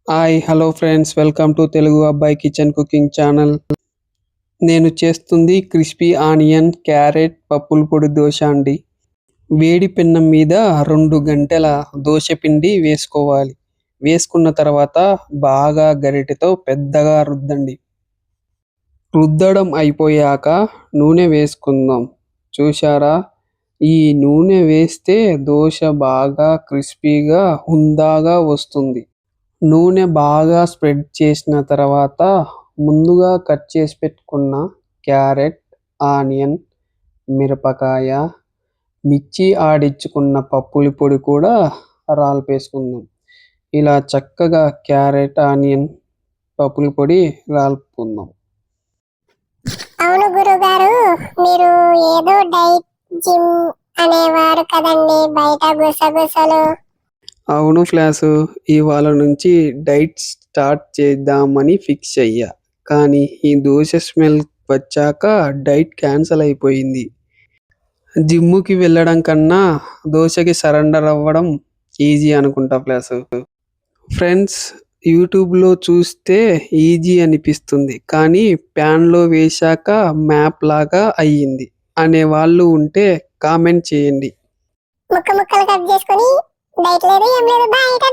Hi hello friends, welcome to Telugu అబ్బాయి kitchen cooking channel. నేను చేస్తుంది క్రిస్పీ ఆనియన్ క్యారెట్ పప్పుల పొడి దోశ అండి. వేడి పెన్నం మీద 2 గంటల దోశ పిండి వేసుకోవాలి. వేసుకున్న తర్వాత బాగా గరిటెతో పెద్దగా రుద్దండి. రుద్దడం అయిపోయాక నూనె వేసుకుందాం. చూశారా, ఈ నూనె వేస్తే దోశ బాగా క్రిస్పీగా హుందాగా వస్తుంది. నూనె బాగా స్ప్రెడ్ చేసిన తర్వాత ముందుగా కట్ చేసి పెట్టుకున్న క్యారెట్, ఆనియన్, మిరపకాయ, మిర్చి ఆడించుకున్న పప్పుల పొడి కూడా రాల్పేసుకుందాం. ఇలా చక్కగా క్యారెట్, ఆనియన్, పప్పుల పొడి రాల్పుకుందాం. అవును గురుగారు, మీరు ఏదో డైట్ జిమ్ అనేవారు కదండి, బయట గుసగుసలు. అవును ఫ్లాసు, ఇవాళ నుంచి డైట్ స్టార్ట్ చేద్దామని ఫిక్స్ అయ్యా. కానీ ఈ దోశ స్మెల్ వచ్చాక డైట్ క్యాన్సిల్ అయిపోయింది. జిమ్ముకి వెళ్ళడం కన్నా దోశకి సరెండర్ అవ్వడం ఈజీ అనుకుంటా ఫ్లాసు. ఫ్రెండ్స్, యూట్యూబ్లో చూస్తే ఈజీ అనిపిస్తుంది, కానీ ప్యాన్లో వేశాక మ్యాప్ లాగా అయ్యింది అనే వాళ్ళు ఉంటే కామెంట్ చేయండి. ముక్కలు కట్ చేసుకొని డైట్ లేదు ఏం లేదు, బయట